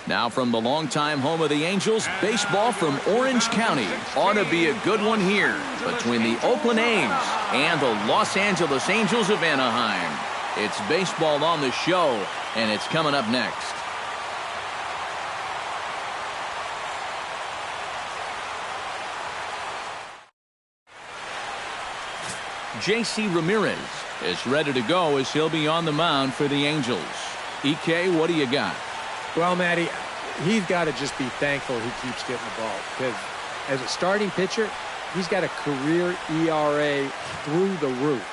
Now from the longtime home of the Angels, baseball from Orange County. Ought to be a good one here between the Oakland A's and the Los Angeles Angels of Anaheim. It's baseball on the show, and it's coming up next. J.C. Ramirez is ready to go as he'll be on the mound for the Angels. EK, what do you got? Well, Matty, he's got to just be thankful he keeps getting the ball, because as a starting pitcher, he's got a career ERA through the roof.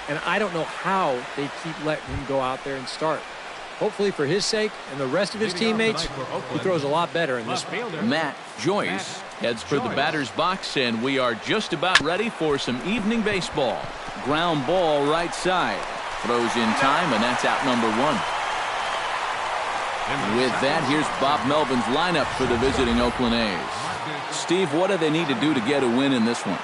And I don't know how they keep letting him go out there and start. Hopefully for his sake and the rest of his teammates, he throws a lot better in this one. Matt Joyce heads for the batter's box, and we are just about ready for some evening baseball. Ground ball right side. Throws in time, and that's out number one. With that, here's Bob Melvin's lineup for the visiting Oakland A's. Steve, what do they need to do to get a win in this one?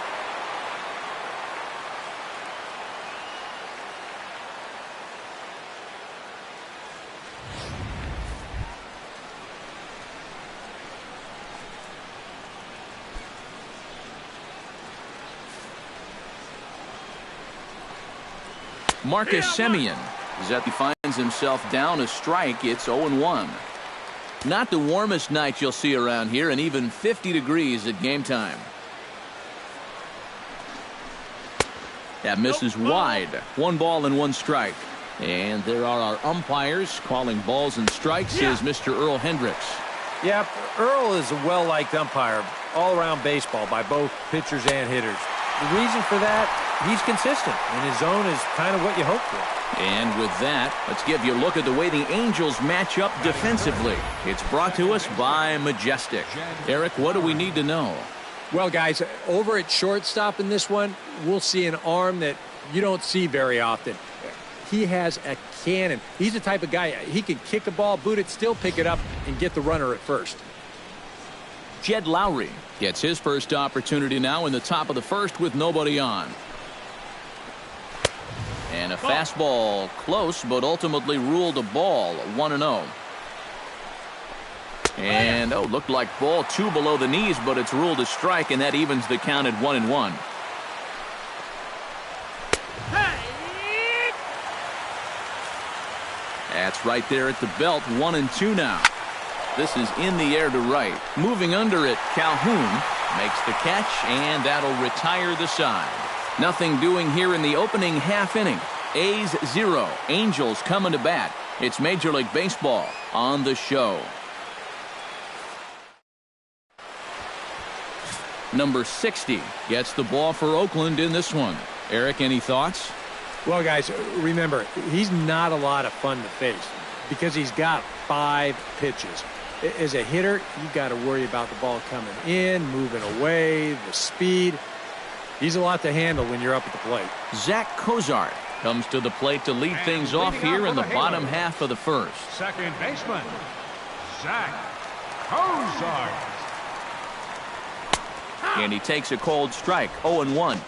Marcus Semien, Zeppi finds himself down a strike. It's 0-1. Not the warmest night you'll see around here, and even 50 degrees at game time. That misses wide. 1 ball and 1 strike. And there are our umpires calling balls and strikes. Is Mr. Earl Hendricks. Yeah, Earl is a well-liked umpire all around baseball by both pitchers and hitters. The reason for that, he's consistent, and his zone is kind of what you hope for. And with that, let's give you a look at the way the Angels match up defensively. It's brought to us by Majestic. Eric, what do we need to know? Well, guys, over at shortstop in this one, we'll see an arm that you don't see very often. He has a cannon. He's the type of guy, he can kick a ball, boot it, still pick it up, and get the runner at first. Jed Lowry gets his first opportunity now in the top of the first with nobody on. And a fastball close, but ultimately ruled a ball. 1-0. And looked like ball 2 below the knees, but it's ruled a strike, and that evens the count at 1-1. That's right there at the belt. 1-2 now. This is in the air to right. Moving under it, Calhoun makes the catch, and that'll retire the side. Nothing doing here in the opening half inning. A's 0, Angels coming to bat. It's Major League Baseball on the show. Number 60 gets the ball for Oakland in this one. Eric, any thoughts? Well, guys, remember, he's not a lot of fun to face because he's got 5 pitches. As a hitter, you got to worry about the ball coming in, moving away, the speed. He's a lot to handle when you're up at the plate. Zach Cozart comes to the plate to lead things off here in the bottom half of the first. Second baseman, Zach Cozart. And he takes a cold strike. 0-1.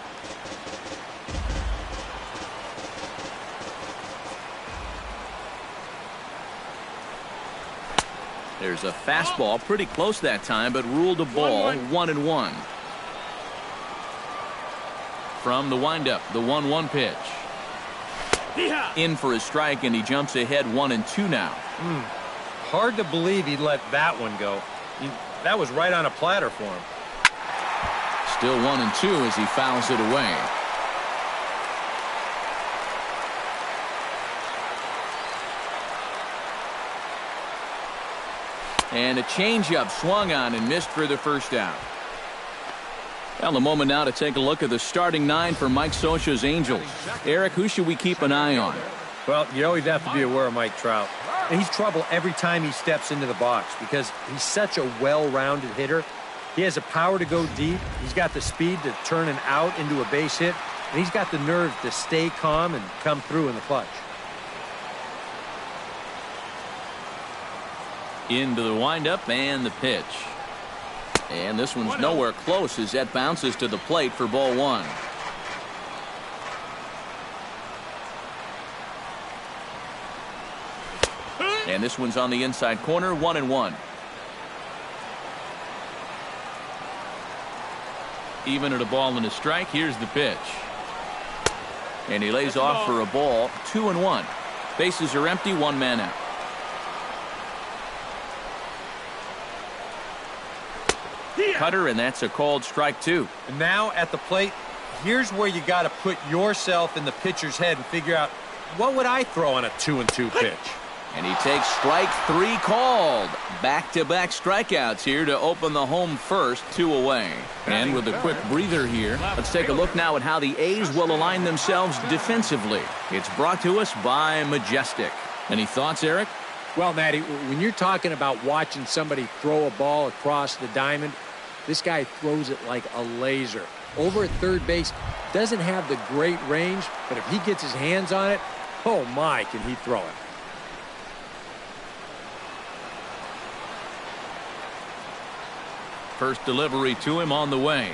There's a fastball pretty close that time, but ruled a ball. 1-1. From the windup, the 1-1 pitch. In for a strike, and he jumps ahead 1-2 now. Hard to believe he let that one go. That was right on a platter for him. Still 1-2 as he fouls it away. And a changeup swung on and missed for the first out. Well, a moment now to take a look at the starting 9 for Mike Scioscia's Angels. Eric, who should we keep an eye on? Well, you always have to be aware of Mike Trout. And he's trouble every time he steps into the box because he's such a well-rounded hitter. He has the power to go deep. He's got the speed to turn an out into a base hit. And he's got the nerve to stay calm and come through in the clutch. Into the windup and the pitch. And this one's nowhere close as that bounces to the plate for ball 1. And this one's on the inside corner, 1-1. Even at a ball and a strike, here's the pitch. And he lays off for a ball, 2-1. Bases are empty, one man out. Cutter, and that's a called strike 2. And now at the plate, here's where you got to put yourself in the pitcher's head and figure out, what would I throw on a 2-2 pitch? And he takes strike 3 called. Back-to-back strikeouts here to open the home first, 2 away. And with a quick breather here, let's take a look now at how the A's will align themselves defensively. It's brought to us by Majestic. Any thoughts, Eric? Well, Matty, when you're talking about watching somebody throw a ball across the diamond, this guy throws it like a laser. Over at third base, doesn't have the great range, but if he gets his hands on it, oh my, can he throw it. First delivery to him on the way.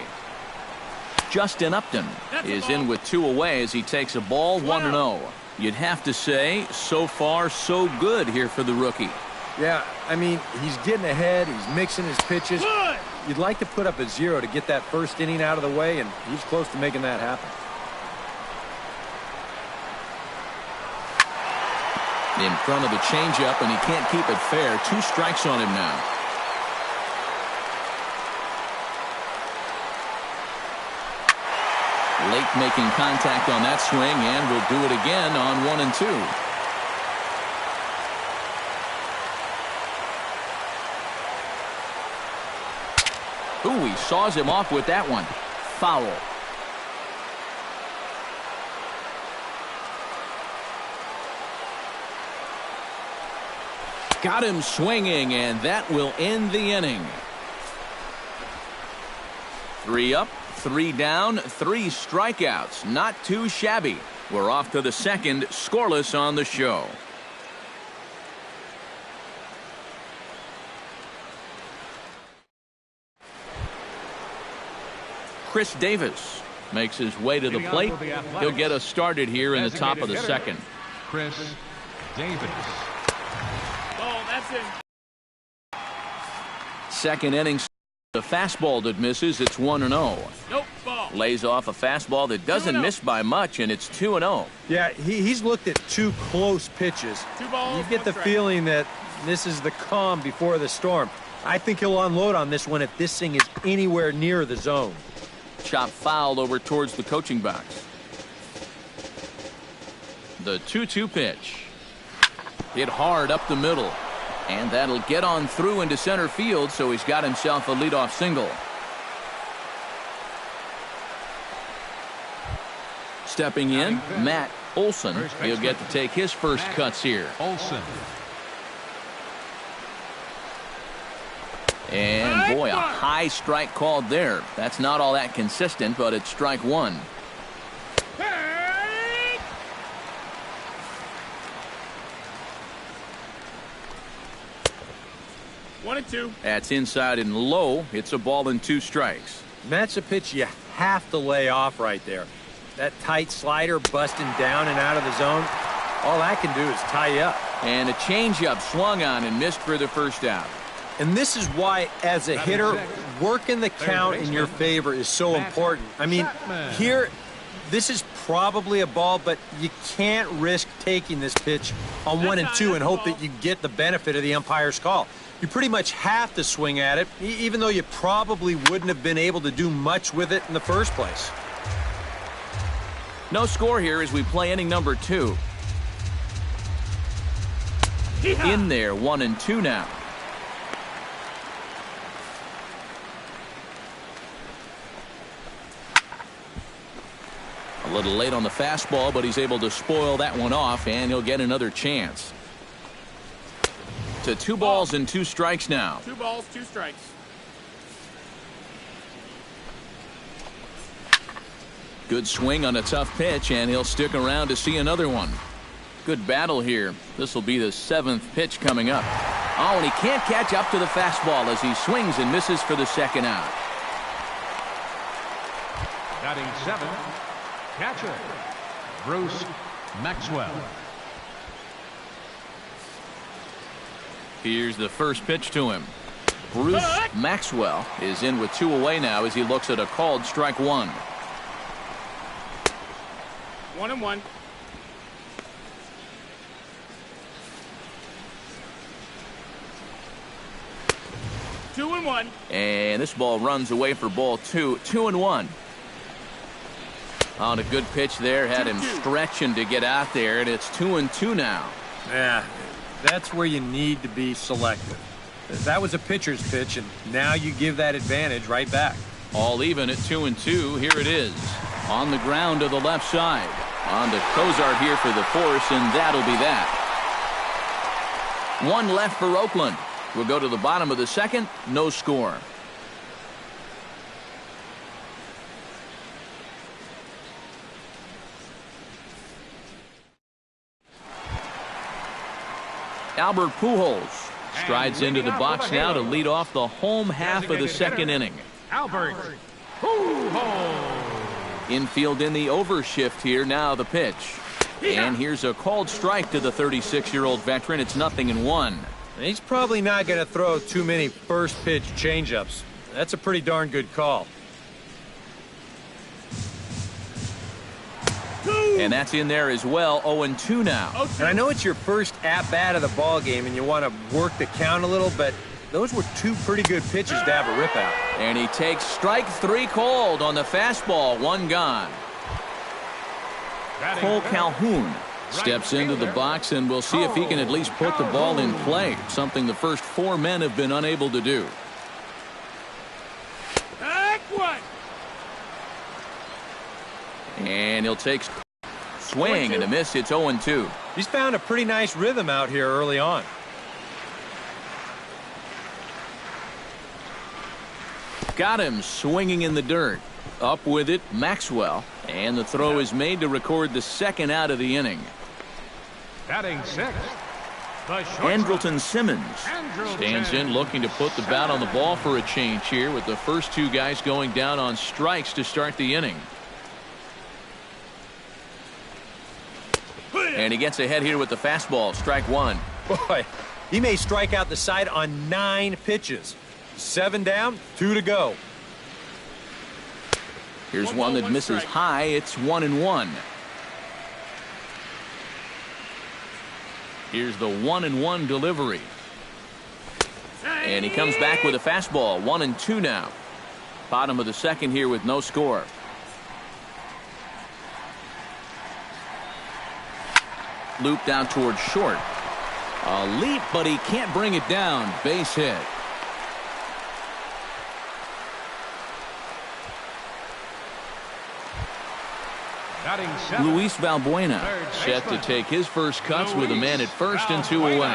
Justin Upton is in with 2 away as he takes a ball, 1-0. You'd have to say, so far, so good here for the rookie. Yeah, I mean, he's getting ahead. He's mixing his pitches. You'd like to put up a 0 to get that first inning out of the way, and he's close to making that happen. In front of the changeup, and he can't keep it fair. 2 strikes on him now. Late making contact on that swing, and will do it again on 1 and 2. Ooh, he saws him off with that one. Foul. Got him swinging, and that will end the inning. 3 up, 3 down, 3 strikeouts. Not too shabby. We're off to the second, scoreless on the show. Chris Davis makes his way to the plate. He'll get us started here in the top of the second. Chris Davis. Oh, that's it. Second inning, the fastball that misses. It's 1-0. Nope, ball. Lays off a fastball that doesn't miss by much, and it's 2-0. Yeah, he's looked at 2 close pitches. 2 balls, You get 1 the strike. feeling that this is the calm before the storm. I think he'll unload on this one if this thing is anywhere near the zone. Chop fouled over towards the coaching box. The 2-2 pitch. Hit hard up the middle. And that'll get on through into center field, so he's got himself a leadoff single. Stepping in, Matt Olson. He'll get to take his first cuts here. Olson. And boy, a high strike called there. That's not all that consistent, but it's strike 1. One and 2. That's inside and low. It's a ball and 2 strikes. That's a pitch you have to lay off right there. That tight slider busting down and out of the zone, all that can do is tie you up. And a changeup swung on and missed for the first out. And this is why, as a hitter, working the count in your favor is so important. I mean, here, this is probably a ball, but you can't risk taking this pitch on 1 and 2 and hope that you get the benefit of the umpire's call. You pretty much have to swing at it, even though you probably wouldn't have been able to do much with it in the first place. No score here as we play inning number 2. In there, 1 and 2 now. A little late on the fastball, but he's able to spoil that one off, and he'll get another chance. To 2 balls and 2 strikes now. 2 balls, 2 strikes. Good swing on a tough pitch, and he'll stick around to see another one. Good battle here. This will be the 7th pitch coming up. Oh, and he can't catch up to the fastball as he swings and misses for the second out. Batting 7, catcher, Bruce Maxwell. Here's the first pitch to him. Bruce Maxwell is in with 2 away now as he looks at a called strike 1. 1-1. Two and one. And this ball runs away for ball 2. 2-1. On a good pitch there, had him stretching to get out there, and it's 2-2 now. Yeah, that's where you need to be selective. That was a pitcher's pitch, and now you give that advantage right back. All even at 2-2. Here it is. On the ground to the left side. On to Cozart here for the force, and that'll be that. 1 left for Oakland. We'll go to the bottom of the second. No score. Albert Pujols strides into the box now to lead off the home half of the second inning. Albert Pujols. Infield in the overshift here. Now the pitch. And here's a called strike to the 36-year-old veteran. It's 0-1. He's probably not going to throw too many first pitch changeups. That's a pretty darn good call. And that's in there as well. 0-2 now. And I know it's your first at-bat of the ball game and you want to work the count a little, but those were 2 pretty good pitches to have a rip out. And he takes strike 3 called on the fastball. 1 gone. Cole Calhoun steps into the box, and we'll see if he can at least put the ball in play, something the first 4 men have been unable to do. And he'll take swing and a miss. It's 0-2. He's found a pretty nice rhythm out here early on. Got him swinging in the dirt. Up with it, Maxwell. And the throw is made to record the second out of the inning. Batting 6th. Andrelton Simmons stands in looking to put the bat on the ball for a change here with the first 2 guys going down on strikes to start the inning. And he gets ahead here with the fastball. Strike 1. Boy, he may strike out the side on 9 pitches. 7 down, 2 to go. Here's one that misses high. It's 1-1. Here's the 1-1 delivery. And he comes back with a fastball. 1-2 now. Bottom of the second here with no score. Looped out towards short. A leap, but he can't bring it down. Base hit. Luis Valbuena set to take his first cuts with a man at first and 2 away.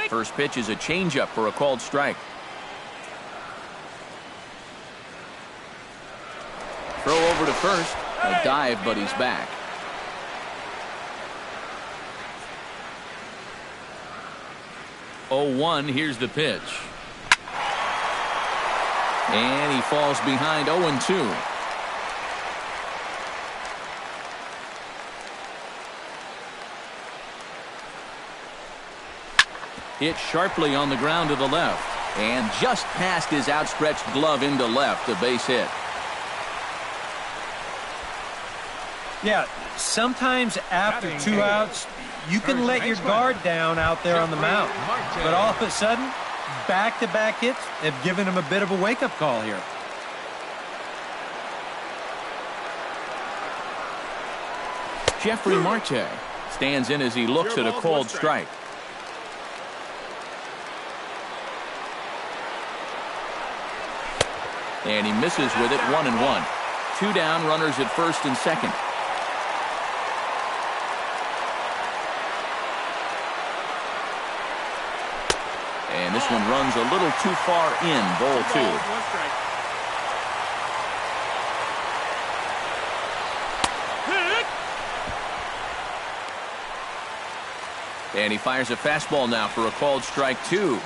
First pitch is a changeup for a called strike. Throw over to first. A dive, but he's back. Oh, 1. Here's the pitch. And he falls behind. 0-2. Hit sharply on the ground to the left. And just past his outstretched glove into left. A base hit. Yeah, sometimes after 2 outs, you can let your guard down out there on the mound. But all of a sudden, back-to-back hits have given him a bit of a wake-up call here. Jeffrey Marte stands in as he looks at a called strike. And he misses with it. 1-1. 2 down, runners at first and second. And this one runs a little too far in. Ball 2. And he fires a fastball now for a called strike 2.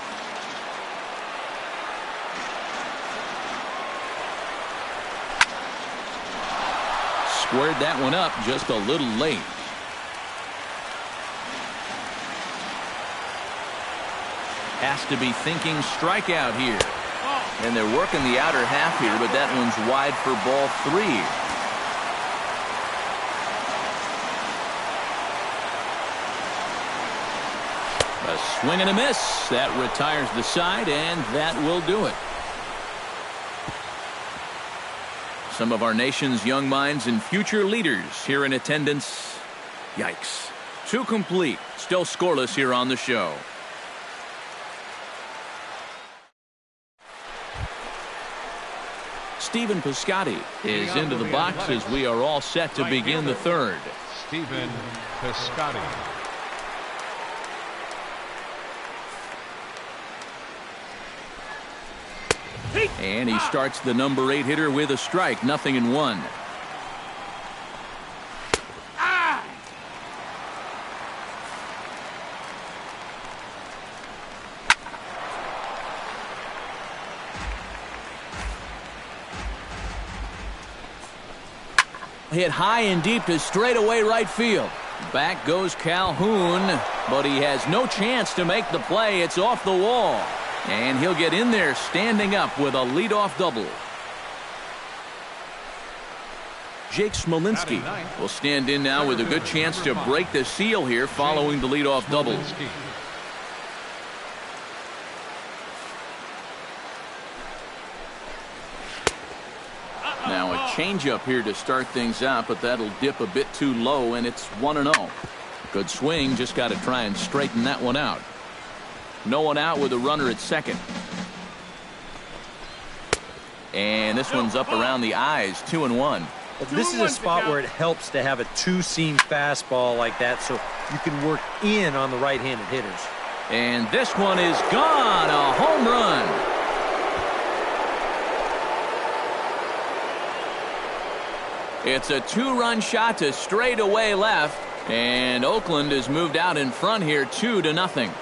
squared that one up just a little late. Has to be thinking strikeout here. And they're working the outer half here, but that one's wide for ball 3. A swing and a miss. That retires the side, and that will do it. Some of our nation's young minds and future leaders here in attendance. Yikes. 2 complete. Still scoreless here on the show. Stephen Piscotty is into the box as we are all set to begin the third. Stephen Piscotty. And he starts the number 8 hitter with a strike. 0-1. Hit high and deep to straightaway right field. Back goes Calhoun, but he has no chance to make the play. It's off the wall. And he'll get in there standing up with a leadoff double. Jake Smolinski will stand in now with a good chance to break the seal here following the leadoff double. Now a changeup here to start things out, but that'll dip a bit too low, and it's 1-0. Good swing, just got to try and straighten that one out. No one out with a runner at second. And this one's up around the eyes. 2-1. This is a spot where it helps to have a 2-seam fastball like that so you can work in on the right-handed hitters. And this one is gone. A home run. It's a 2-run shot to straightaway left, and Oakland has moved out in front here 2-0.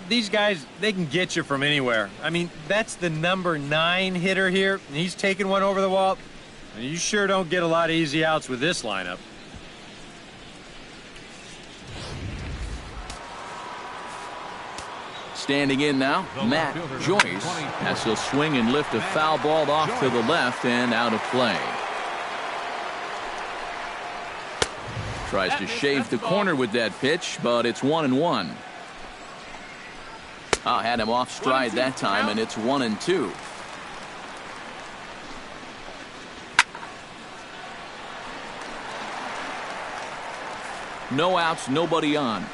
These guys, they can get you from anywhere. I mean, that's the number 9 hitter here, and he's taking one over the wall. And you sure don't get a lot of easy outs with this lineup. Standing in now, Matt Joyce, as he'll swing and lift a foul ball off to the left and out of play. Tries to shave the corner with that pitch, but it's 1-1. Had him off stride that time, and it's 1-2. No outs, nobody on.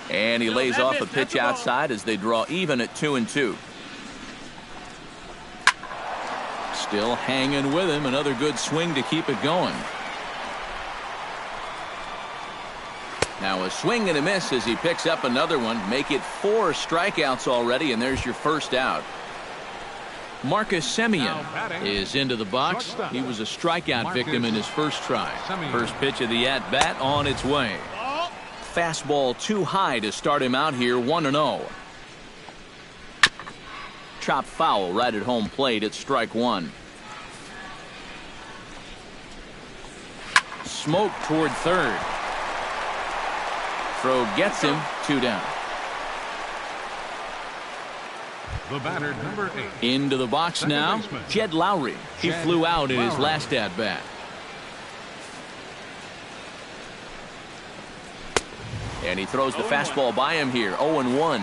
And he lays off a pitch outside as they draw even at 2-2. Still hanging with him. Another good swing to keep it going. Now a swing and a miss as he picks up another one. Make it 4 strikeouts already, and there's your first out. Marcus Semien is into the box. He was a strikeout victim in his first try. First pitch of the at-bat on its way. Fastball too high to start him out here. 1-0. Chop foul right at home plate at strike 1. Smoke toward third. Throw gets him. 2 down. The batter, number 8. Into the box now, Jed Lowry. He flew out in his last at-bat. And he throws the fastball by him here. 0-1.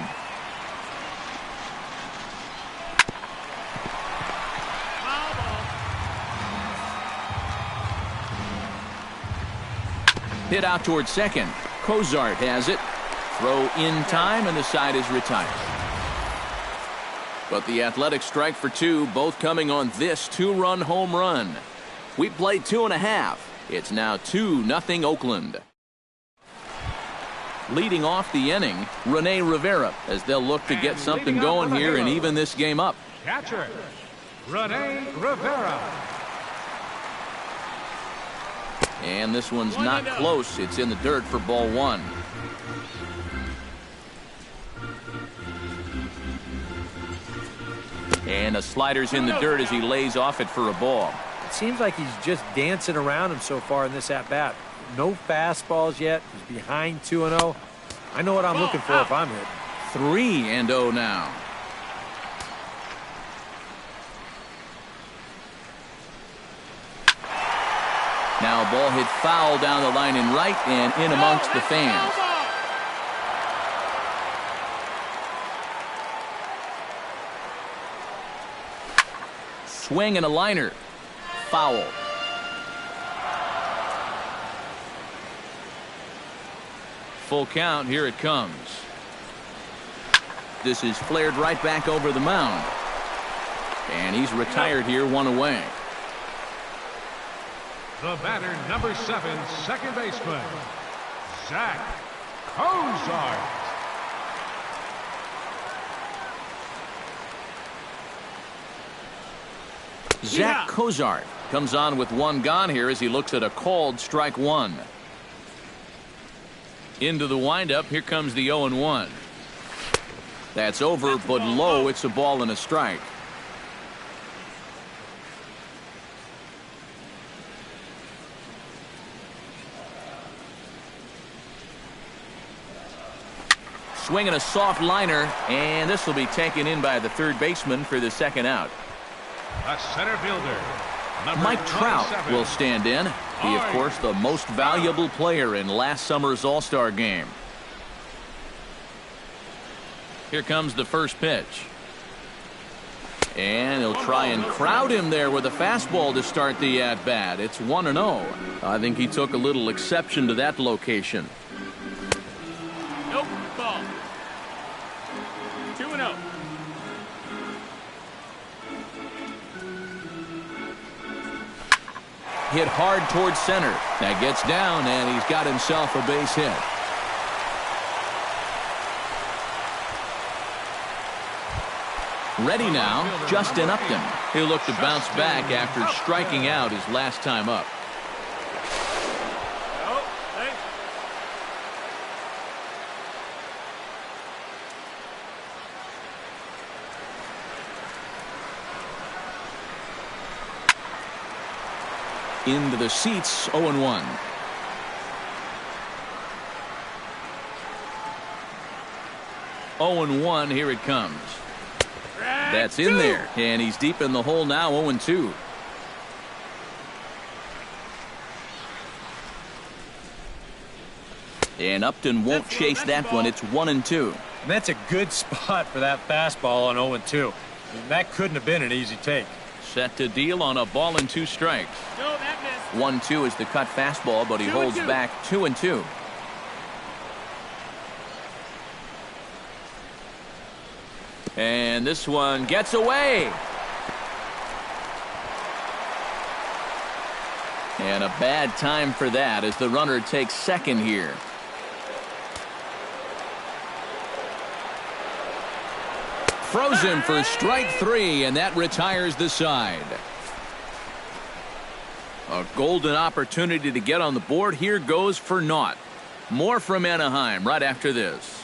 Hit out towards second. Cozart has it. Throw in time, and the side is retired. But the Athletics strike for 2, both coming on this 2-run home run. We played 2.5. It's now 2-0 Oakland. Leading off the inning, Rene Rivera, as they'll look to get something going here and even this game up. Catcher, Rene Rivera. And this one's not close. It's in the dirt for ball 1. And the slider's in the dirt as he lays off it for a ball. It seems like he's just dancing around him so far in this at-bat. No fastballs yet. He's behind 2-0. I know what I'm looking for if I'm hit. 3-0 now. Now a ball hit foul down the line in right and in amongst the fans. Swing and a liner. Foul. Full count. Here it comes. This is flared right back over the mound. And he's retired here, 1 away. The batter, number 7, second baseman, Zach Cozart. Zach Cozart comes on with 1 gone here as he looks at a called strike 1. Into the windup. Here comes the 0-1. That's over, but low. It's a ball and a strike. Swinging a soft liner, and this will be taken in by the third baseman for the second out. A center fielder, number Mike Trout 27. will stand in. He, of course, the most valuable player in last summer's All-Star game. Here comes the first pitch. And he'll try and crowd him there with a fastball to start the at-bat. It's 1-0. I think he took a little exception to that location. Nope, ball. 2-0. Hit hard towards center. That gets down, and he's got himself a base hit. Ready now, Justin Upton. He'll look to bounce back after striking out his last time up. Into the seats, 0-1. Here it comes. That's in there, and he's deep in the hole now, 0-2. And Upton won't chase that one. It's 1-2. And that's a good spot for that fastball on 0-2. That couldn't have been an easy take. Set to deal on a ball and 2 strikes. 1-2 is the cut fastball, but he holds back 2-2. And this one gets away. And a bad time for that as the runner takes second here. Throws him for strike 3, and that retires the side. A golden opportunity to get on the board. Here goes for naught. More from Anaheim right after this.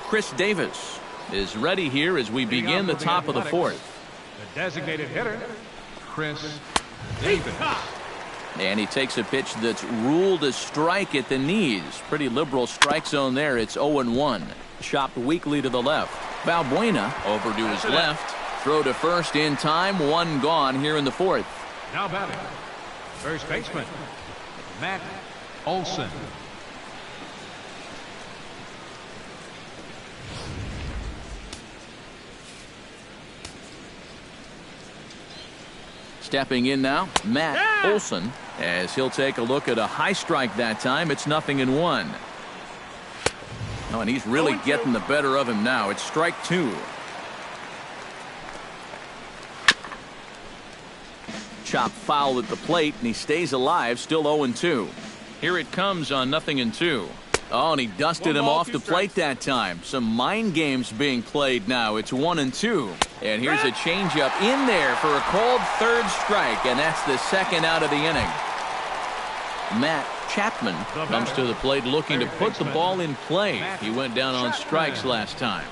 Chris Davis is ready here as we begin the top of the 4th. The designated hitter, Chris Davis. And he takes a pitch that's ruled a strike at the knees. Pretty liberal strike zone there. It's 0-1. Chopped weakly to the left. Valbuena over to his left. Throw to first in time. 1 gone here in the 4th. Now batting, first baseman, Matt Olson. Stepping in now, Matt Olson, as he'll take a look at a high strike that time. It's 0-1. Oh, and he's really getting the better of him now. It's strike 2. Chop foul at the plate, and he stays alive, still 0-2. Here it comes on 0-2. Oh, and he dusted him off the plate that time. Some mind games being played now. It's 1-2. And here's a changeup in there for a called third strike, and that's the second out of the inning. Matt Chapman comes to the plate looking to put the ball in play. He went down on strikes last time.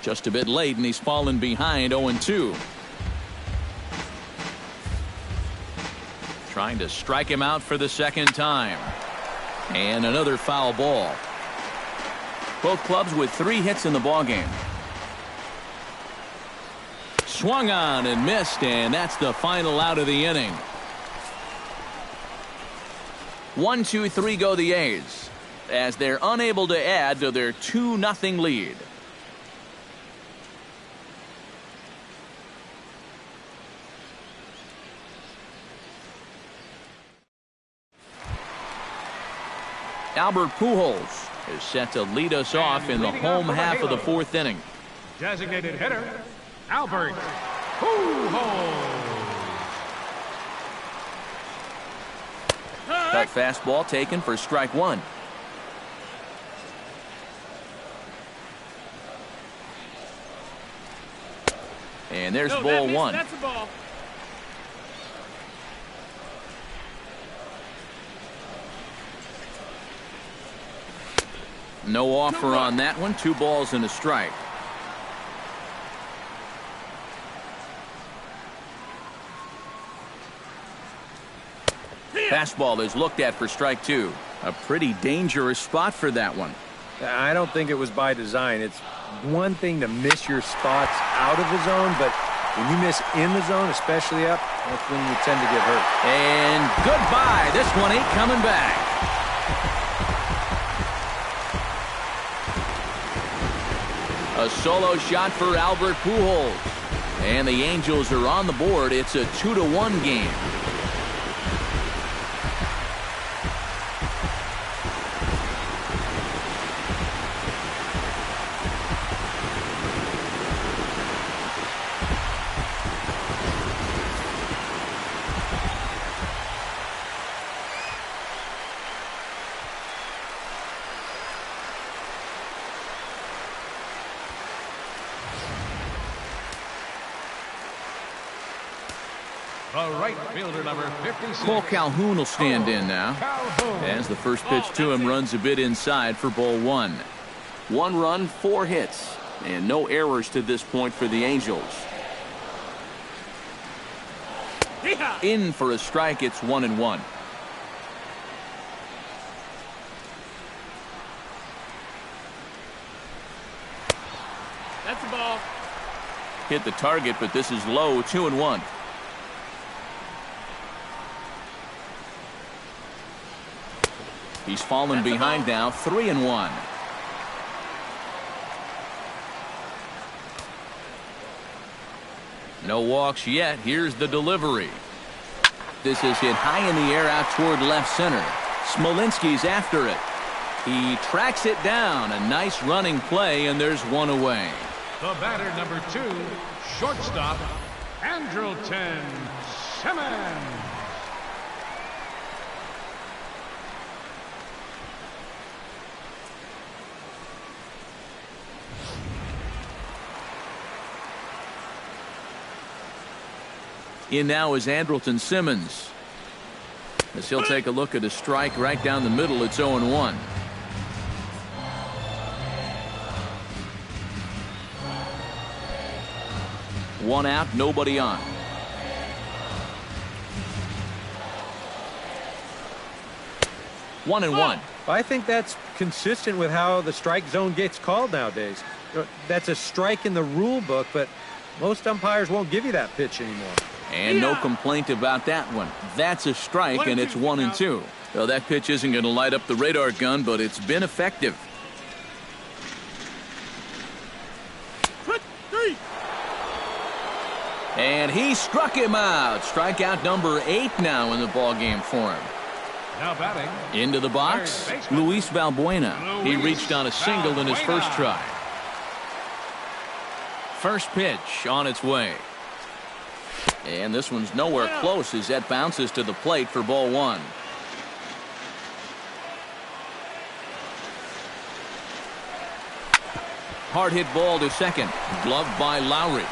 Just a bit late, and he's fallen behind 0-2. Trying to strike him out for the second time. And another foul ball. Both clubs with 3 hits in the ballgame. Swung on and missed, and that's the final out of the inning. 1-2-3 go the A's, as they're unable to add to their 2-0 lead. Albert Pujols is set to lead us off in the home half of the 4th inning. Designated hitter, Albert Pujols. That fastball taken for strike 1. And there's ball 1. That's a ball. No offer on that one. 2 balls and a strike. Fastball is looked at for strike 2. A pretty dangerous spot for that one. I don't think it was by design. It's one thing to miss your spots out of the zone, but when you miss in the zone, especially up, that's when you tend to get hurt. And goodbye. This one ain't coming back. A solo shot for Albert Pujols. And the Angels are on the board. It's a 2-1 game. The right fielder, number 56. Cole Calhoun will stand in now, as the first pitch to him runs a bit inside for ball 1. 1 run, 4 hits, and no errors to this point for the Angels. In for a strike. It's 1-1. That's a ball. Hit the target, but this is low. 2-1. He's fallen behind now. 3-1. No walks yet. Here's the delivery. This is hit high in the air out toward left center. Smolinski's after it. He tracks it down. A nice running play, and there's 1 away. The batter, number 2, shortstop, Andrelton Simmons. In now is Andrelton Simmons, as he'll take a look at a strike right down the middle. It's 0-1. One out, nobody on. One and one. I think that's consistent with how the strike zone gets called nowadays. That's a strike in the rule book, but most umpires won't give you that pitch anymore. And no complaint about that one. That's a strike, and it's 1-2. Well, that pitch isn't going to light up the radar gun, but it's been effective. And he struck him out. Strikeout number 8 now in the ballgame for him. Now batting. Into the box, Luis Valbuena. He reached on a single in his first try. First pitch on its way. And this one's nowhere close as that bounces to the plate for ball 1. hard hit ball to second. Gloved by Lowry.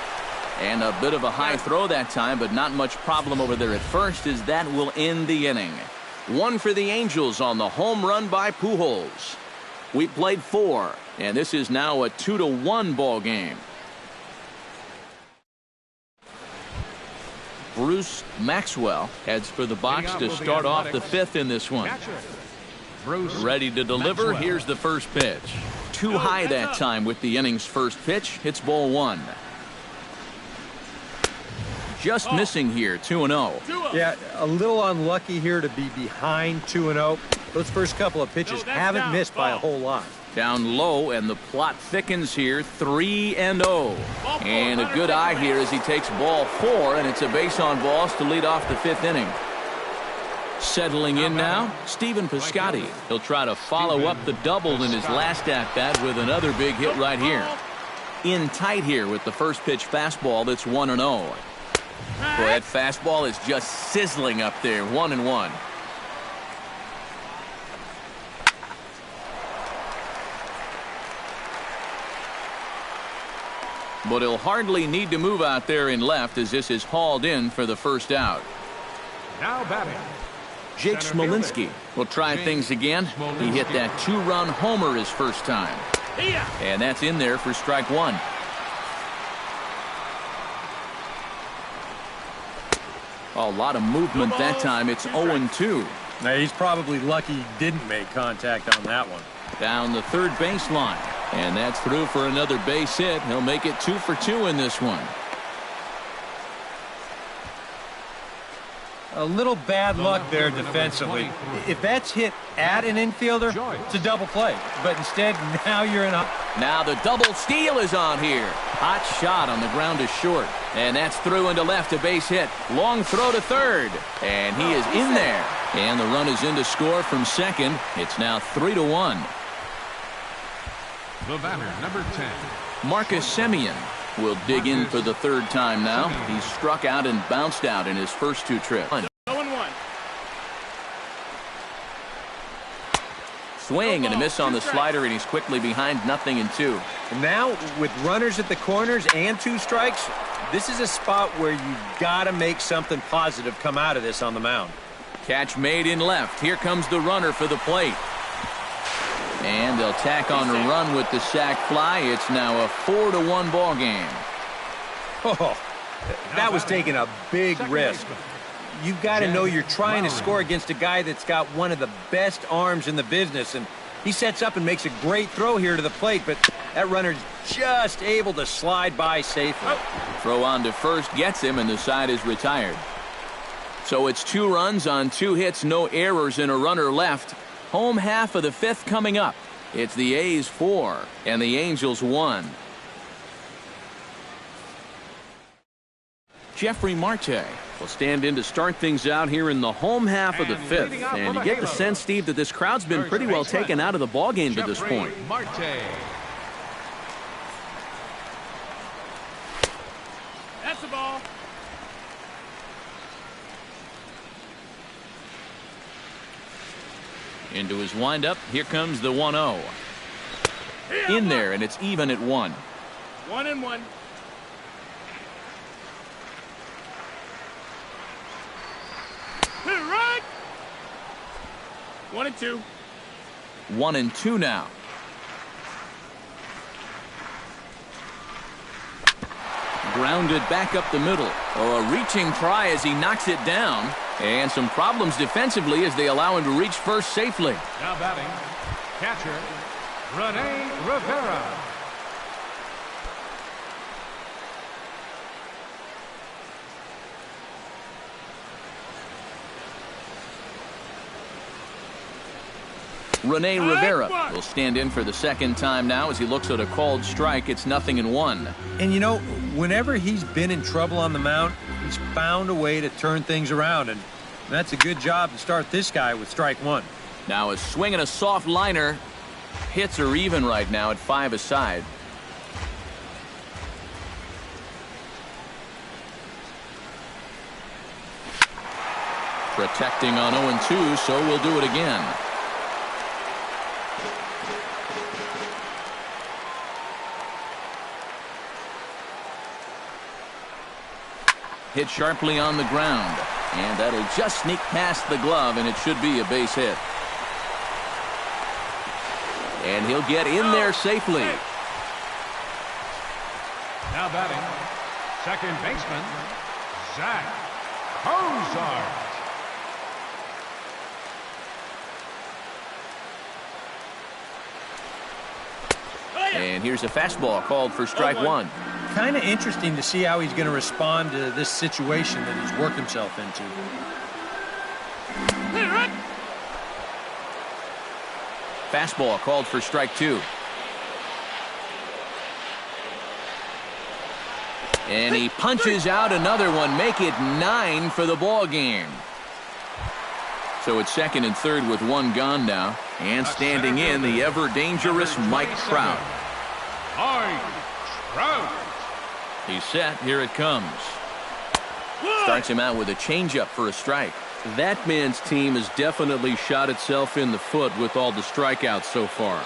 And a bit of a high throw that time, but not much problem over there at first, as that will end the inning. One for the Angels on the home run by Pujols. We played 4, and this is now a 2-1 ball game. Bruce Maxwell heads for the box to start off the 5th in this one. Ready to deliver. Here's the first pitch. Too high that time with the inning's first pitch. Hits ball 1. Just missing here, 2-0. Yeah, a little unlucky here to be behind 2-0. Those first couple of pitches haven't missed by a whole lot. Down low, and the plot thickens here, 3-0. And a good eye here as he takes ball 4, and it's a base on balls to lead off the 5th inning. Settling in now, Stephen Piscotty. He'll try to follow up the double in his last at-bat with another big hit right here. In tight here with the first pitch fastball that's 1-0. Boy, that fastball is just sizzling up there, 1-1. But he'll hardly need to move out there in left as this is hauled in for the first out. Now batting, Jake Smolinski will try things again. He hit that 2-run homer his first time. And that's in there for strike 1. A lot of movement that time. It's 0-2. Now, he's probably lucky he didn't make contact on that one. Down the third baseline. And that's through for another base hit. He'll make it 2 for 2 in this one. A little bad luck there defensively. If that's hit at an infielder, it's a double play. But instead, now you're in a... Now the double steal is on here. Hot shot on the ground is short. And that's through into left, a base hit. Long throw to third. And he is in there. And the run is in to score from second. It's now 3-1. the batter, number 10. Marcus Semien will dig in for the 3rd time now. He struck out and bounced out in his first 2 trips. 0-1. Swing and a miss on the slider, and he's quickly behind 0-2. And now, with runners at the corners and 2 strikes, this is a spot where you've got to make something positive come out of this on the mound. Catch made in left. Here comes the runner for the plate. And they'll tack on a run with the sac fly. It's now a 4-1 ball game. Oh, that was taking a big risk. You've got to know you're trying to score against a guy that's got one of the best arms in the business, and he sets up and makes a great throw here to the plate, but that runner's just able to slide by safely. Throw on to first gets him, and the side is retired. So it's 2 runs on 2 hits, no errors, and a runner left. Home half of the 5th coming up. It's the A's 4 and the Angels 1. Jeffrey Marte will stand in to start things out here in the home half of the 5th. And you get the sense, Steve, that this crowd's been pretty well taken out of the ballgame to this point. Marte. That's the ball. Into his windup. Here comes the 1-0. In there, and it's even at 1. 1-1. Right. 1-2. 1-2 now. Grounded back up the middle. Oh, a reaching try as he knocks it down. And some problems defensively as they allow him to reach first safely. Now batting, catcher, Rene Rivera. Rene Rivera will stand in for the 2nd time now as he looks at a called strike. It's 0-1. And you know, whenever he's been in trouble on the mound, he's found a way to turn things around, and that's a good job to start this guy with strike 1. Now a swing and a soft liner. Hits are even right now at 5 aside. Protecting on 0-2, so we'll do it again. Hit sharply on the ground. And that'll just sneak past the glove, and it should be a base hit. And he'll get in there safely. Now batting, second baseman, Zach Cozart. And here's a fastball called for strike one. Kind of interesting to see how he's going to respond to this situation that he's worked himself into. Fastball called for strike two. And he punches out another one. Make it 9 for the ball game. So it's second and third with one gone now. And standing in, the ever-dangerous Mike Trout. Mike Trout. He's set. Here it comes. Starts him out with a changeup for a strike. That man's team has definitely shot itself in the foot with all the strikeouts so far.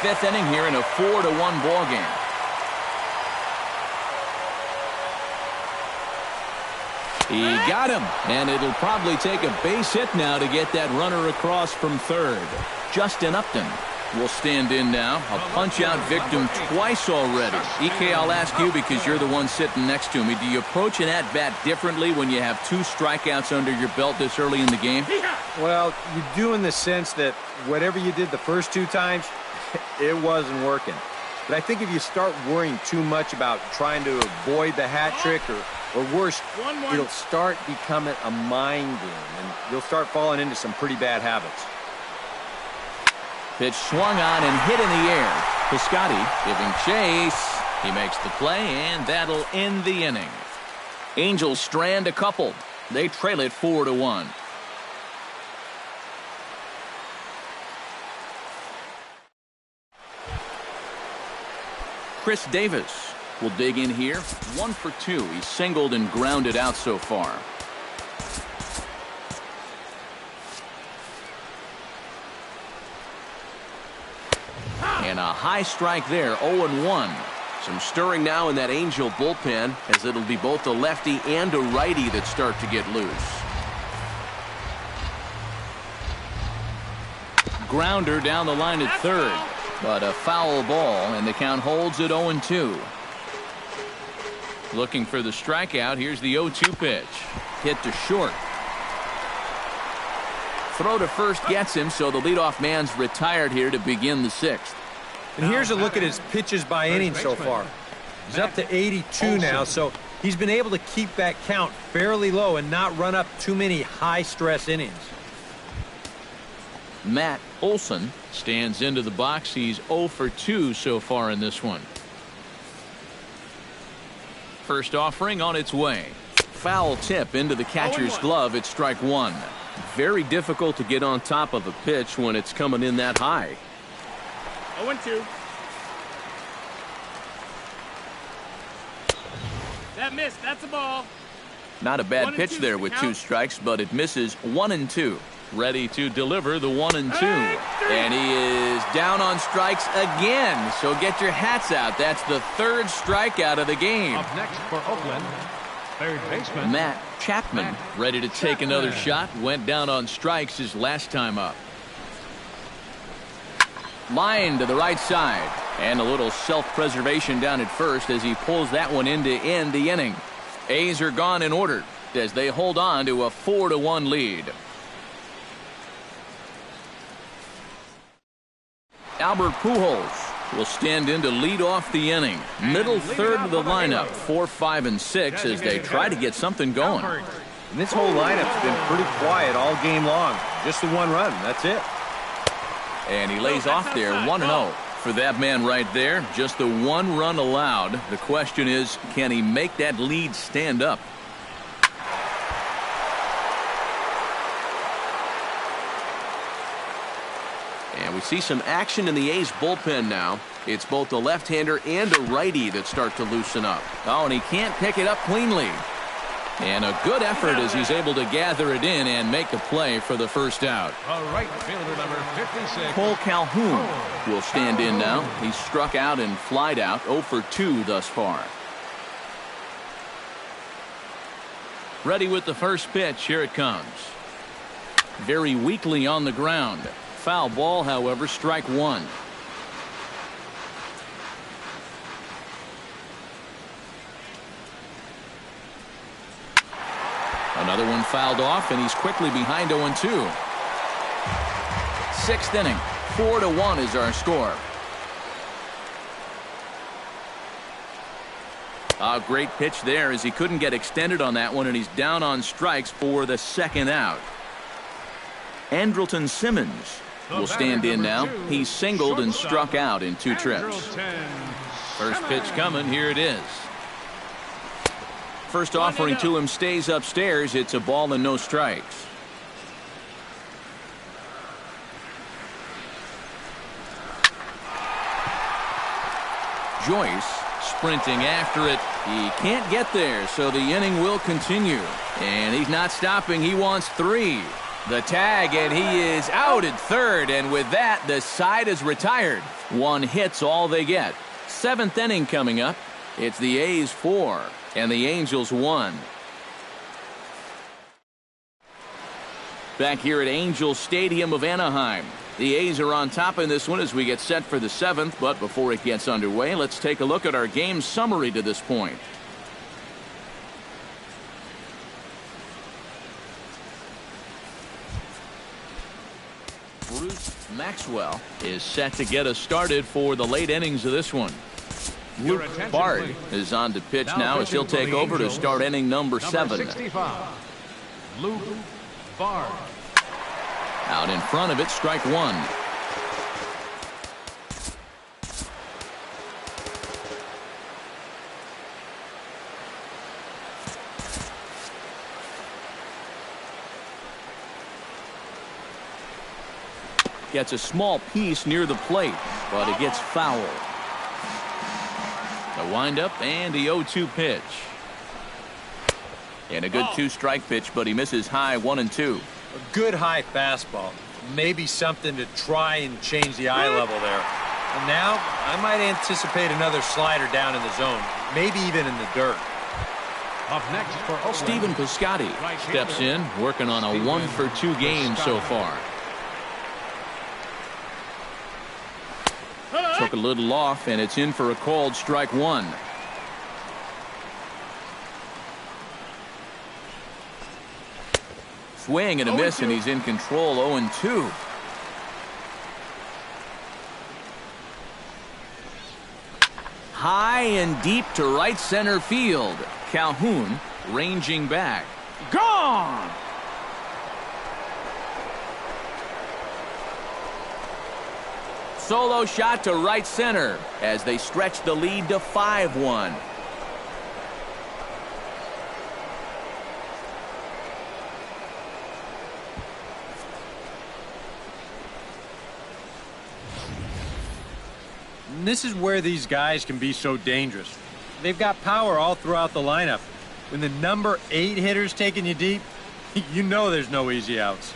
Fifth inning here in a 4-1 ball game. He got him, and it'll probably take a base hit now to get that runner across from third. Justin Upton will stand in now. A punch-out victim twice already. EK, I'll ask you because you're the one sitting next to me. Do you approach an at-bat differently when you have 2 strikeouts under your belt this early in the game? Well, you do in the sense that whatever you did the first 2 times, it wasn't working. But I think if you start worrying too much about trying to avoid the hat trick or worse, it'll start becoming a mind game, and you'll start falling into some pretty bad habits. Pitch swung on and hit in the air. Piscotty giving chase. He makes the play, and that'll end the inning. Angels strand a couple. They trail it 4-1. Chris Davis will dig in here. 1 for 2. He's singled and grounded out so far. And a high strike there, 0-1. Some stirring now in that Angel bullpen, as it'll be both a lefty and a righty that start to get loose. Grounder down the line at third, but a foul ball, and the count holds at 0-2. Looking for the strikeout. Here's the 0-2 pitch. Hit to short. Throw to first gets him, so the leadoff man's retired here to begin the 6th. And here's a look at his pitches by inning so far. He's up to 82 now, so he's been able to keep that count fairly low and not run up too many high-stress innings. Matt Olson stands into the box. He's 0 for 2 so far in this one. First offering on its way. Foul tip into the catcher's glove at strike one. Very difficult to get on top of a pitch when it's coming in that high. 0-2. That missed. That's a ball. Not a bad pitch there with 2 strikes, but it misses 1-2. Ready to deliver the 1-2. And he is down on strikes again. So get your hats out. That's the 3rd strikeout of the game. Up next for Oakland, third baseman Matt Chapman ready to take another shot. Went down on strikes his last time up. Line to the right side. And a little self-preservation down at first as he pulls that one in to end the inning. A's are gone in order as they hold on to a 4-1 lead. Albert Pujols will stand in to lead off the inning. Middle third of the lineup, 4, 5, and 6 as they try to get something going. And this whole lineup's been pretty quiet all game long. Just the 1 run. That's it. And he lays off there 1-0 for that man right there. Just the 1 run allowed. The question is, can he make that lead stand up? And we see some action in the A's bullpen now. It's both a left-hander and a righty that start to loosen up. Oh, and he can't pick it up cleanly. And a good effort as he's able to gather it in and make the play for the first out. The right fielder, number 56. Cole Calhoun will stand in now. He's struck out and flied out, 0 for 2 thus far. Ready with the first pitch. Here it comes. Very weakly on the ground. Foul ball, however, strike one. Another one fouled off, and he's quickly behind 0-2. Sixth inning, 4-1 is our score. A great pitch there as he couldn't get extended on that one, and he's down on strikes for the second out. Andrelton Simmons will stand in now. He's singled and struck out in 2 trips. First pitch coming. Here it is. First offering to him stays upstairs. It's a ball and no strikes. Joyce sprinting after it. He can't get there, so the inning will continue. And he's not stopping. He wants 3. The tag, and he is out at third. And with that, the side is retired. 1 hit's all they get. 7th inning coming up. It's the A's 4 and the Angels 1. Back here at Angel Stadium of Anaheim. The A's are on top in this one as we get set for the 7th, but before it gets underway, let's take a look at our game summary to this point. Bruce Maxwell is set to get us started for the late innings of this one. Luke Bard is on to pitch now as he'll take over to start inning number 7. 65. Luke Bard. Out in front of it, strike 1. Gets a small piece near the plate, but it gets foul. A windup and the 0-2 pitch. And a good 2-strike pitch, but he misses high 1-2. A good high fastball. Maybe something to try and change the eye level there. And now I might anticipate another slider down in the zone, maybe even in the dirt. Up next for Oakland, Stephen Piscotty steps in, working on a 1 for 2 game so far. Took a little off, and it's in for a called strike 1. Swing and a miss, and he's in control. 0-2. High and deep to right center field. Calhoun ranging back. Gone! Solo shot to right center as they stretch the lead to 5-1. And this is where these guys can be so dangerous. They've got power all throughout the lineup. When the number 8 hitter's taking you deep, you know there's no easy outs.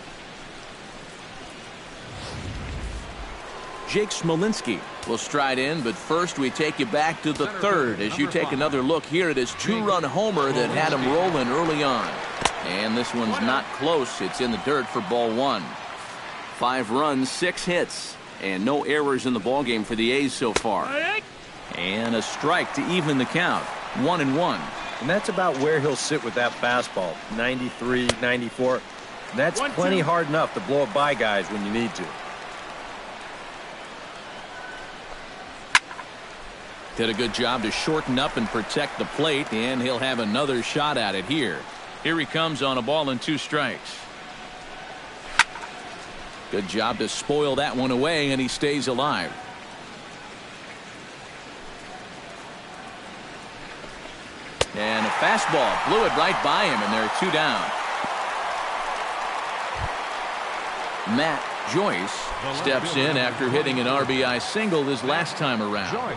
Jake Smolinski will stride in, but first we take you back to the 3rd as you take another look here at his 2-run homer that had him rolling early on. And this one's not close. It's in the dirt for ball 1. 5 runs, 6 hits, and no errors in the ballgame for the A's so far. And a strike to even the count. 1-1. And that's about where he'll sit with that fastball. 93, 94. And that's plenty hard enough to blow it by guys when you need to. Did a good job to shorten up and protect the plate, and he'll have another shot at it here. Here he comes on a ball and 2 strikes. Good job to spoil that one away, and he stays alive. And a fastball blew it right by him, and there are 2 down. Matt Joyce steps in after hitting an RBI single his last time around.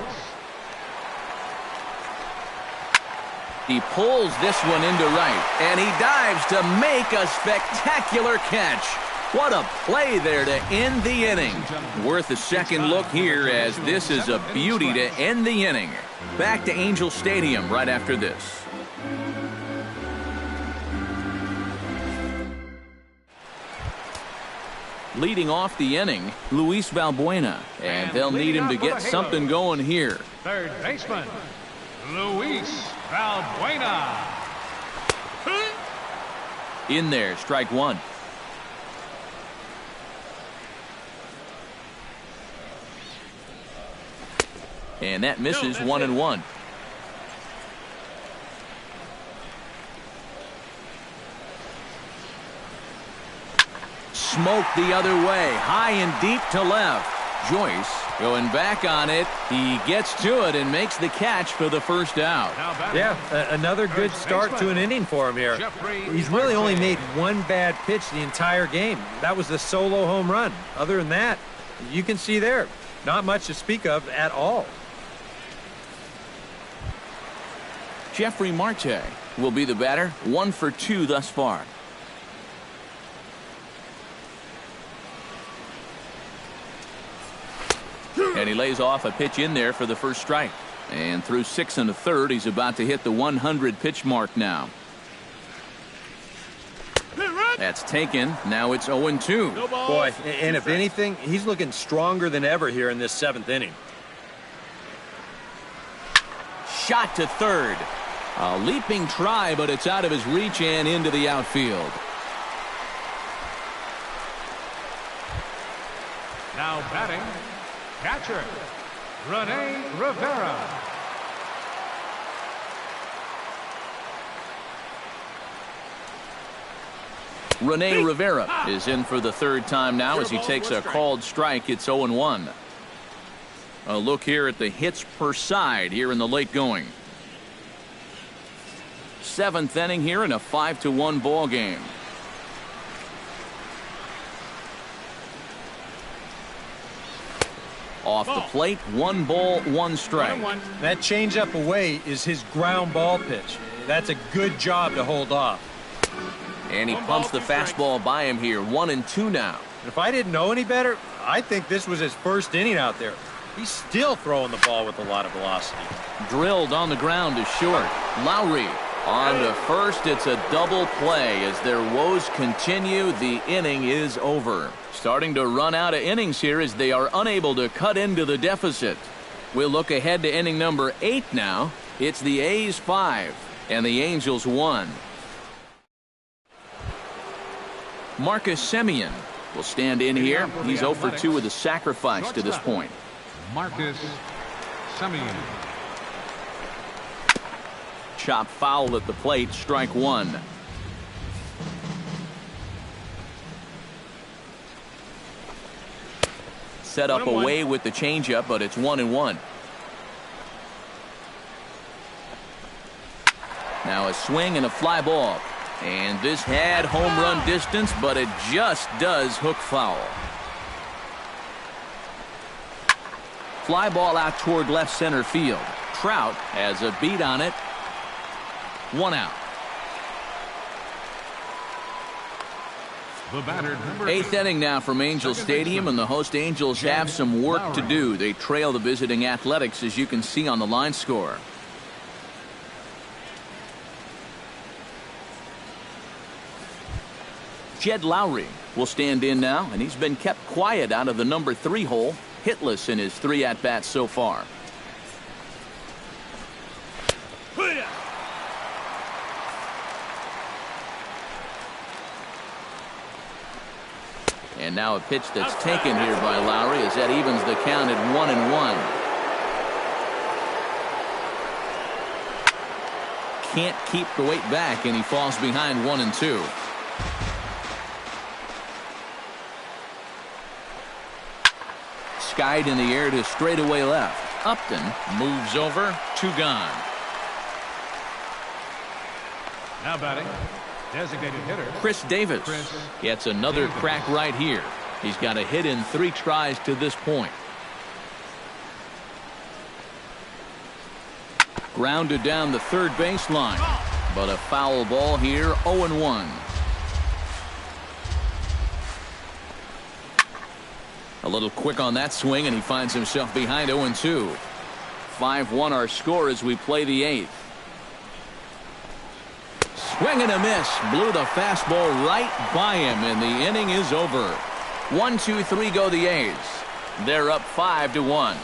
He pulls this one into right, and he dives to make a spectacular catch. What a play there to end the inning. Worth a second look here, as this is a beauty to end the inning. Back to Angel Stadium right after this. Leading off the inning, Luis Valbuena, and they'll need him to get something going here. Third baseman, Luis Valbuena. In there, strike one. And that misses 1-1. Smoked the other way, high and deep to left. Joyce going back on it. He gets to it and makes the catch for the first out. Yeah, another good start to an inning for him here. He's really only made one bad pitch the entire game. That was the solo home run. Other than that, you can see there, not much to speak of at all. Jeffrey Marte will be the batter, 1 for 2 thus far. And he lays off a pitch in there for the first strike. And through 6 1/3, he's about to hit the 100 pitch mark now. That's taken. Now it's 0-2. Boy, and if anything, he's looking stronger than ever here in this 7th inning. Shot to third. A leaping try, but it's out of his reach and into the outfield. Now batting, catcher, Rene Rivera. Rene Rivera is in for the 3rd time now as he takes a called strike. It's 0-1. A look here at the hits per side here in the late going. 7th inning here in a 5-1 ball game. Off the plate, 1 ball, 1 strike. That changeup away is his ground ball pitch. That's a good job to hold off. And he pumps the fastball by him here. 1-2 now. If I didn't know any better, I think this was his first inning out there. He's still throwing the ball with a lot of velocity. Drilled on the ground to short. Lowry on to first. It's a double play as their woes continue. The inning is over. Starting to run out of innings here as they are unable to cut into the deficit. We'll look ahead to inning number 8 now. It's the A's 5 and the Angels 1. Marcus Semien will stand in here. He's 0 for 2 with a sacrifice to this point. Marcus Semien. Chop foul at the plate, strike 1. Set up away with the changeup, but it's 1-1. Now a swing and a fly ball. And this had home run distance, but it just does hook foul. Fly ball out toward left center field. Trout has a beat on it. 1 out. The batter, number 8th inning now from Angel Stadium, and the host Angels have some work to do. They trail the visiting Athletics, as you can see on the line score. Jed Lowry will stand in now, and he's been kept quiet out of the number 3 hole, hitless in his 3 at-bats so far. And now a pitch that's taken here by Lowry as that evens the count at 1-1. Can't keep the weight back, and he falls behind 1-2. Skied in the air to straightaway left. Upton moves over, 2 gone. Now batting, designated hitter Chris Davis gets another crack right here. He's got a hit in 3 tries to this point. Grounded down the third baseline. But a foul ball here, 0-1. A little quick on that swing, and he finds himself behind 0-2. 5-1 our score as we play the 8th. Swing and a miss. Blew the fastball right by him, and the inning is over. 1-2-3 go the A's. They're up 5-1.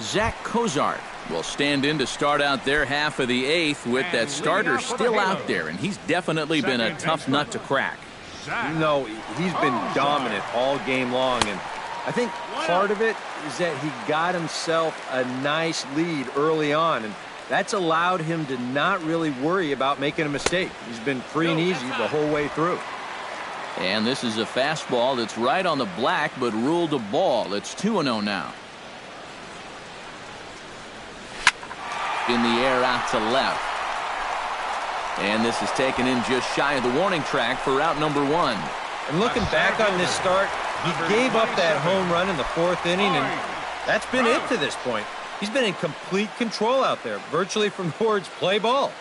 Zach Cozart will stand in to start out their half of the 8th with that starter still out there, and he's definitely been a tough nut to crack. No, he's been dominant all game long, and I think part of it is that he got himself a nice lead early on, and that's allowed him to not really worry about making a mistake. He's been free and easy the whole way through. And this is a fastball that's right on the black, but ruled a ball. It's 2-0 now. In the air out to left. And this is taken in just shy of the warning track for out number 1. And looking back on this start, he gave up that home run in the 4th inning, and that's been it to this point. He's been in complete control out there, virtually from the words play ball.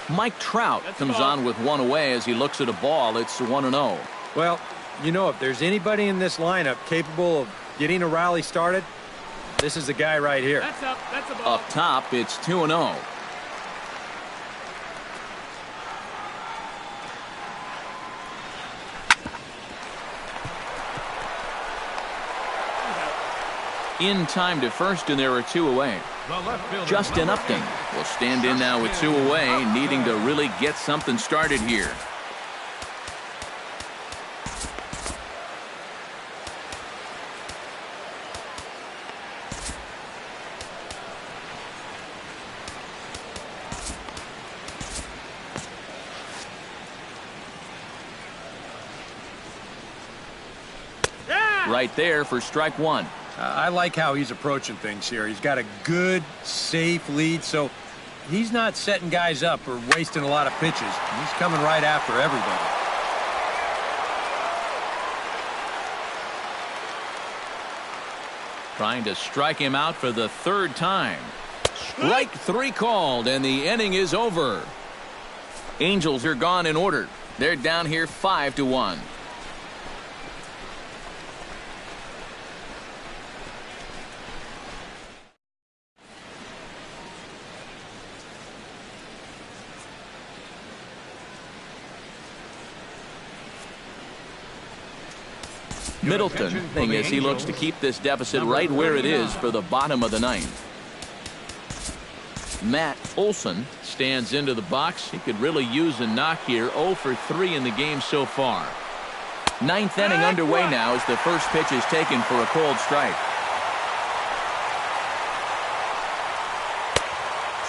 Mike Trout comes on with one away as he looks at a ball. It's 1-0. Well, you know, if there's anybody in this lineup capable of getting a rally started, this is the guy right here. That's up. That's a ball. Up top, it's 2-0. In time to first, and there are 2 away. Justin Upton will stand in now with 2 away, needing to really get something started here. Right there for strike 1. I like how he's approaching things here. He's got a good, safe lead, so he's not setting guys up or wasting a lot of pitches. He's coming right after everybody. Trying to strike him out for the 3rd time. Strike 3 called, and the inning is over. Angels are gone in order. They're down here 5-1. Middleton thinking as he looks to keep this deficit right where it is for the bottom of the 9th. Matt Olson stands into the box. He could really use a knock here. 0 for 3 in the game so far. 9th inning underway now as the first pitch is taken for a cold strike.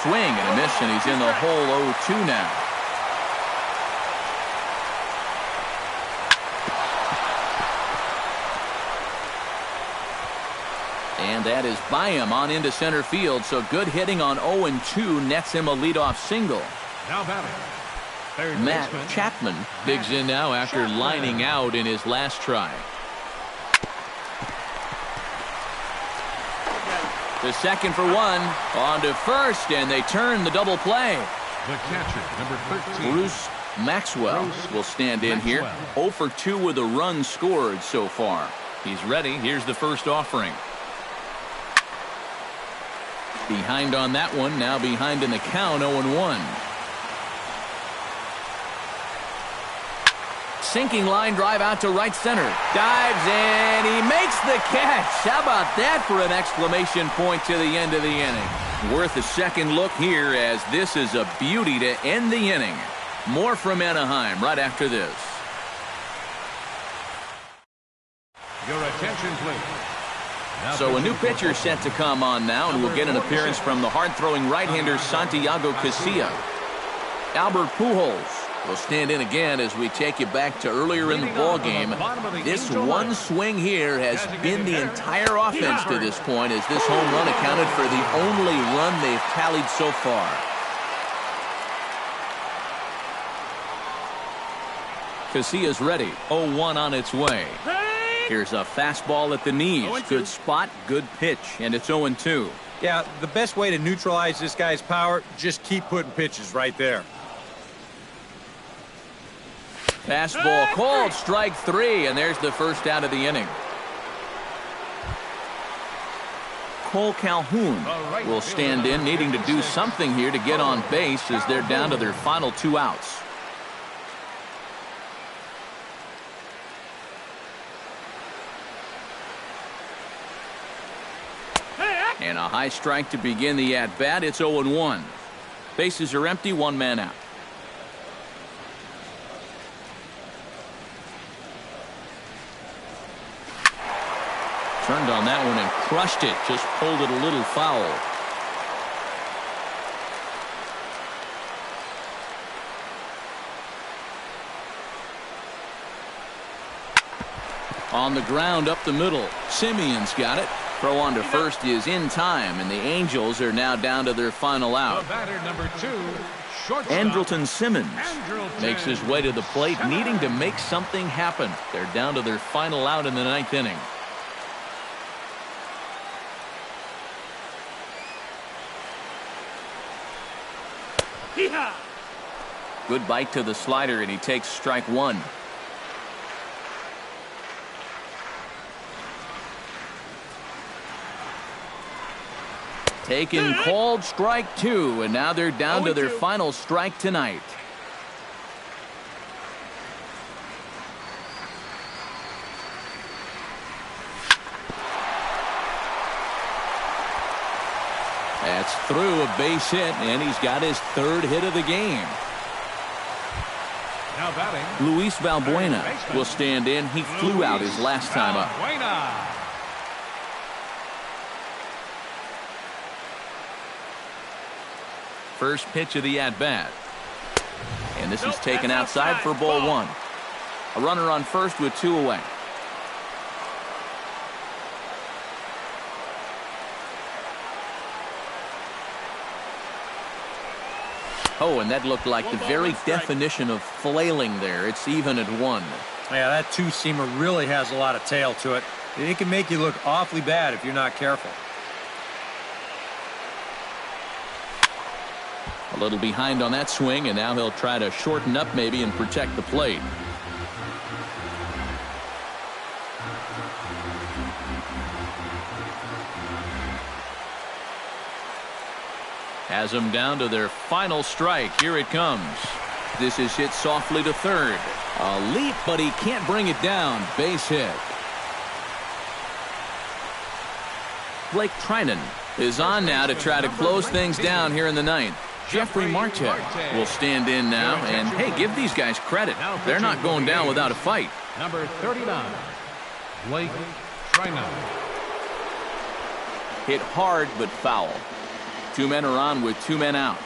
Swing and a miss, and he's in the hole 0-2 now. And that is by him on into center field. So good hitting on 0-2 nets him a leadoff single. Now batting, Matt Chapman digs in now after lining out in his last try. The second for 1. On to first, and they turn the double play. the catcher, number 13. Bruce Maxwell will stand in here. 0 for 2 with a run scored so far. He's ready. Here's the first offering. Behind on that one. Now behind in the count, 0-1. Sinking line drive out to right center. Dives and he makes the catch. How about that for an exclamation point to the end of the inning? Worth a second look here, as this is a beauty to end the inning. More from Anaheim right after this. Your attention, please. So a new pitcher set to come on now, and we'll get an appearance from the hard-throwing right-hander Santiago Casilla. Albert Pujols will stand in again as we take you back to earlier in the ball game. This one swing here has been the entire offense to this point, as this home run accounted for the only run they've tallied so far. Casilla's ready. 0-1 on its way. Here's a fastball at the knees. Good spot, good pitch, and it's 0-2. Yeah, the best way to neutralize this guy's power, just keep putting pitches right there. Fastball called, strike 3, and there's the first out of the inning. Cole Calhoun will stand in, needing to do something here to get on base as they're down to their final 2 outs. And a high strike to begin the at-bat. It's 0-1. Bases are empty, 1 man out. Turned on that one and crushed it. Just pulled it a little foul. On the ground up the middle. Simeon's got it. Throw on to first is in time, and the Angels are now down to their final out. The batter, number 2, shortstop. Andrelton Simmons makes his way to the plate, needing to make something happen. They're down to their final out in the 9th inning. Good bite to the slider, and he takes strike 1. Taken, called, strike 2, and now they're down to their final strike tonight. That's through a base hit, and he's got his 3rd hit of the game. Now batting, Luis Valbuena will stand in. He flew out his last time up. First pitch of the at-bat. And this is taken outside for ball 1. A runner on first with 2 away. Oh, and that looked like the very definition of flailing there. It's even at 1. Yeah, that 2-seamer really has a lot of tail to it. It can make you look awfully bad if you're not careful. A little behind on that swing, and now he'll try to shorten up maybe and protect the plate. Has them down to their final strike. Here it comes. This is hit softly to third. A leap, but he can't bring it down. Base hit. Blake Trinan is on now to try to close things down here in the 9th. Jeffrey Marte will stand in now, and hey, give these guys credit. They're not going down without a fight. Number 39, Blake Trinan. Hit hard but foul. 2 men are on with 2 men out.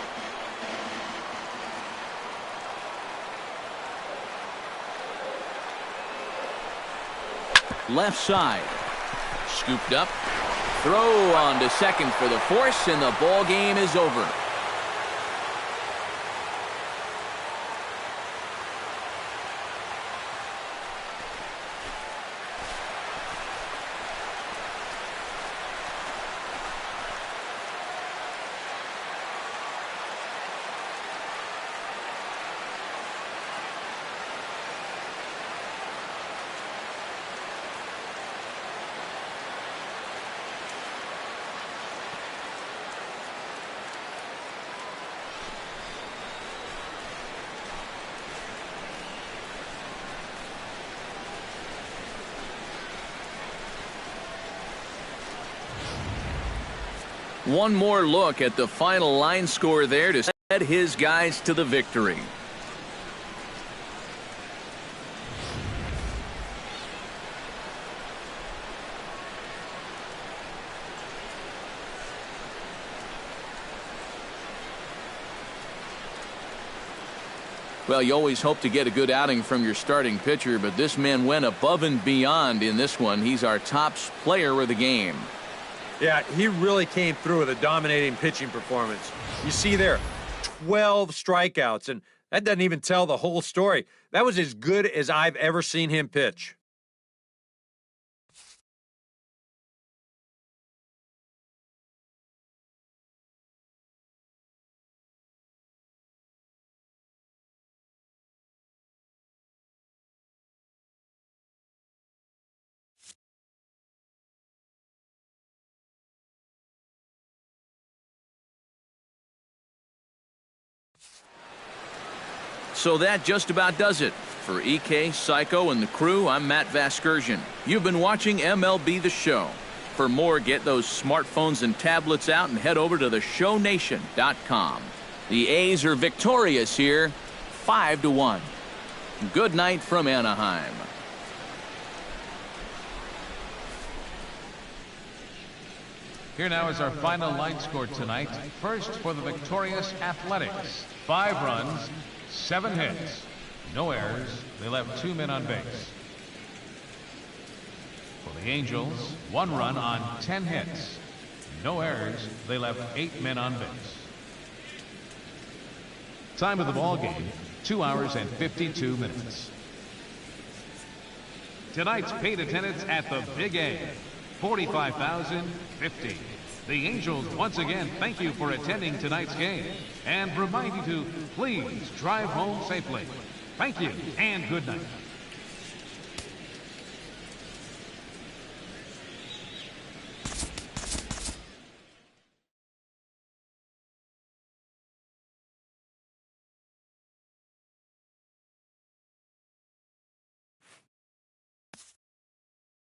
Left side. Scooped up. Throw on to second for the force, and the ball game is over. One more look at the final line score there to set his guys to the victory. Well, you always hope to get a good outing from your starting pitcher, but this man went above and beyond in this one. He's our top player of the game. Yeah, he really came through with a dominating pitching performance. You see there, 12 strikeouts, and that doesn't even tell the whole story. That was as good as I've ever seen him pitch. So that just about does it. For EK, Psycho, and the crew, I'm Matt Vasgersian. You've been watching MLB The Show. For more, get those smartphones and tablets out and head over to theshownation.com. The A's are victorious here, 5-1. Good night from Anaheim. Here now is our final line score tonight. First for the victorious Athletics. 5 runs, 7 hits, no errors. They left 2 men on base. For the Angels, 1 run on 10 hits, no errors. They left 8 men on base. Time of the ball game, 2 hours and 52 minutes. Tonight's paid attendance at the Big A, 45,050. The Angels once again thank you for attending tonight's game and remind you to please drive home safely. Thank you and good night.